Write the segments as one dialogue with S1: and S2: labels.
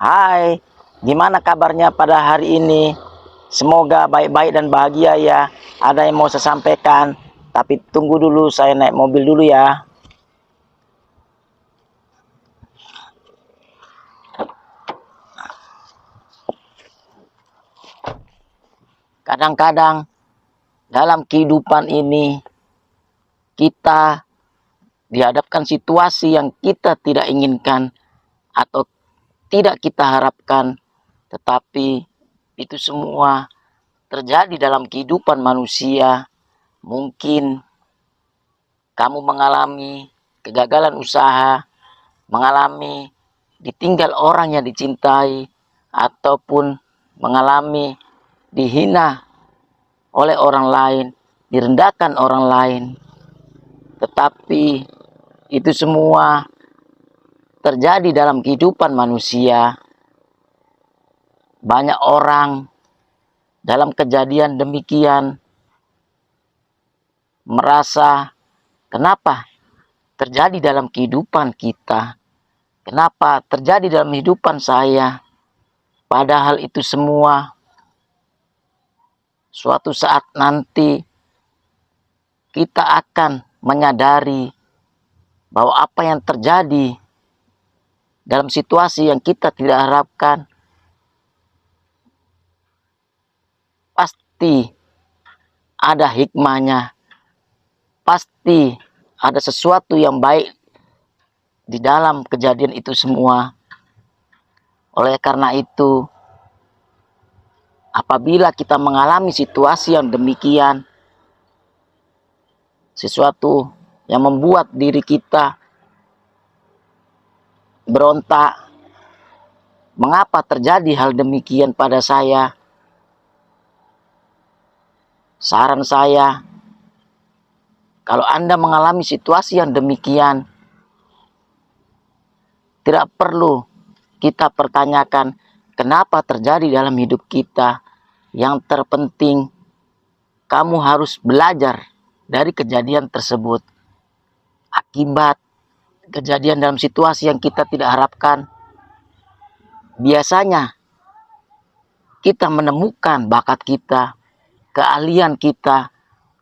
S1: Hai, gimana kabarnya pada hari ini? Semoga baik-baik dan bahagia ya. Ada yang mau saya sampaikan, tapi tunggu dulu, saya naik mobil dulu ya. Kadang-kadang dalam kehidupan ini kita dihadapkan situasi yang kita tidak inginkan atau tidak kita harapkan, tetapi itu semua terjadi dalam kehidupan manusia. Mungkin kamu mengalami kegagalan usaha, mengalami ditinggal orang yang dicintai, ataupun mengalami dihina oleh orang lain, direndahkan orang lain. Tetapi itu semua terjadi dalam kehidupan manusia. Banyak orang dalam kejadian demikian merasa, kenapa terjadi dalam kehidupan kita? Kenapa terjadi dalam kehidupan saya? Padahal itu semua suatu saat nanti kita akan menyadari bahwa apa yang terjadi dalam situasi yang kita tidak harapkan pasti ada hikmahnya, pasti ada sesuatu yang baik di dalam kejadian itu semua. Oleh karena itu, apabila kita mengalami situasi yang demikian, sesuatu yang membuat diri kita berontak, mengapa terjadi hal demikian pada saya? Saran saya, kalau Anda mengalami situasi yang demikian, tidak perlu kita pertanyakan kenapa terjadi dalam hidup kita. Yang terpenting, kamu harus belajar dari kejadian tersebut. Akibat kejadian dalam situasi yang kita tidak harapkan, biasanya kita menemukan bakat kita, keahlian kita,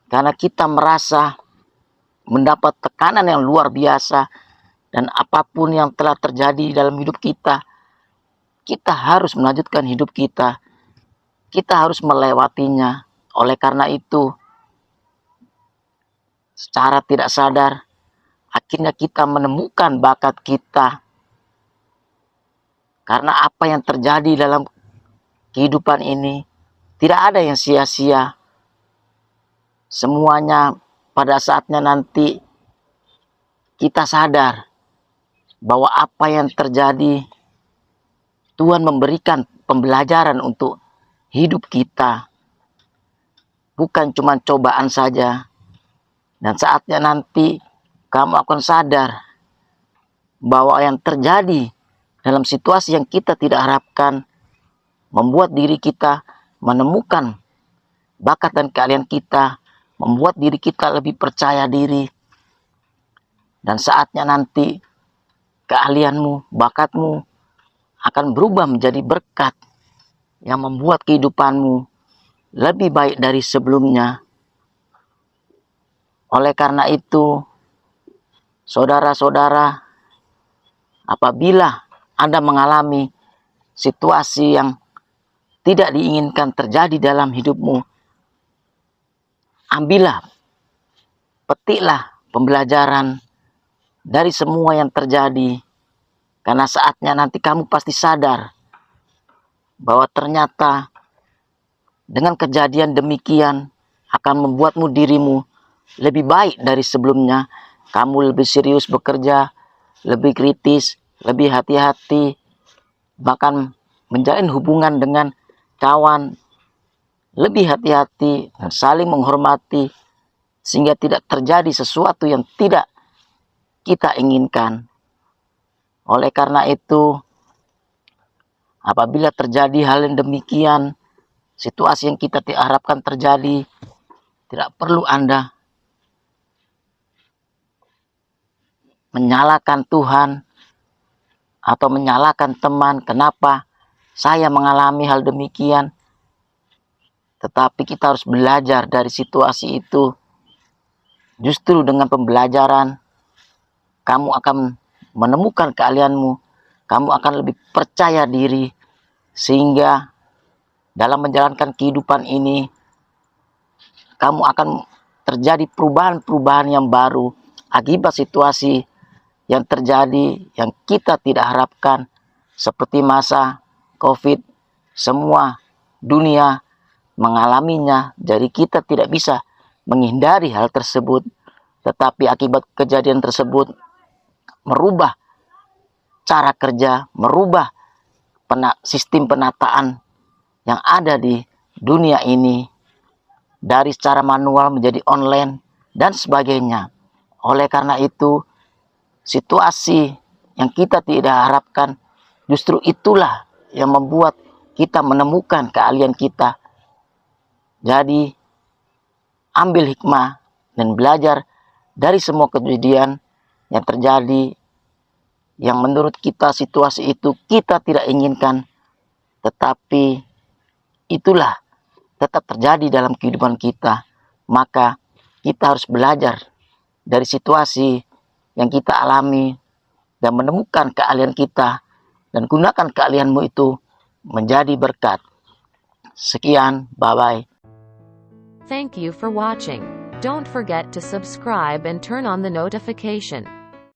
S1: karena kita merasa mendapat tekanan yang luar biasa. Dan apapun yang telah terjadi dalam hidup kita, kita harus melanjutkan hidup kita. Kita harus melewatinya. Oleh karena itu, secara tidak sadar, akhirnya kita menemukan bakat kita. Karena apa yang terjadi dalam kehidupan ini, tidak ada yang sia-sia. Semuanya pada saatnya nanti kita sadar bahwa apa yang terjadi, Tuhan memberikan pembelajaran untuk hidup kita. Bukan cuma cobaan saja. Dan saatnya nanti kamu akan sadar bahwa yang terjadi dalam situasi yang kita tidak harapkan membuat diri kita menemukan bakat dan keahlian kita, membuat diri kita lebih percaya diri. Dan saatnya nanti keahlianmu, bakatmu akan berubah menjadi berkat yang membuat kehidupanmu lebih baik dari sebelumnya. Oleh karena itu, saudara-saudara, apabila Anda mengalami situasi yang tidak diinginkan terjadi dalam hidupmu, ambillah, petiklah pembelajaran dari semua yang terjadi. Karena saatnya nanti kamu pasti sadar bahwa ternyata dengan kejadian demikian akan membuatmu dirimu lebih baik dari sebelumnya. Kamu lebih serius bekerja, lebih kritis, lebih hati-hati, bahkan menjalin hubungan dengan kawan lebih hati-hati dan saling menghormati, sehingga tidak terjadi sesuatu yang tidak kita inginkan. Oleh karena itu, apabila terjadi hal yang demikian, situasi yang kita tidak harapkan terjadi, tidak perlu Anda menyalahkan Tuhan atau menyalahkan teman kenapa saya mengalami hal demikian. Tetapi kita harus belajar dari situasi itu. Justru dengan pembelajaran, kamu akan menemukan keahlianmu, kamu akan lebih percaya diri, sehingga dalam menjalankan kehidupan ini, kamu akan terjadi perubahan-perubahan yang baru akibat situasi yang terjadi yang kita tidak harapkan, seperti masa COVID. Semua dunia mengalaminya, jadi kita tidak bisa menghindari hal tersebut. Tetapi akibat kejadian tersebut merubah cara kerja, merubah sistem penataan yang ada di dunia ini, dari secara manual menjadi online dan sebagainya. Oleh karena itu, situasi yang kita tidak harapkan justru itulah yang membuat kita menemukan keahlian kita. Jadi, ambil hikmah dan belajar dari semua kejadian yang terjadi, yang menurut kita situasi itu kita tidak inginkan, tetapi itulah tetap terjadi dalam kehidupan kita. Maka kita harus belajar dari situasi yang kita alami dan menemukan keahlian kita, dan gunakan keahlianmu itu menjadi berkat. Sekian, bye-bye.
S2: Thank you for watching. Don't forget to subscribe and turn on the notification.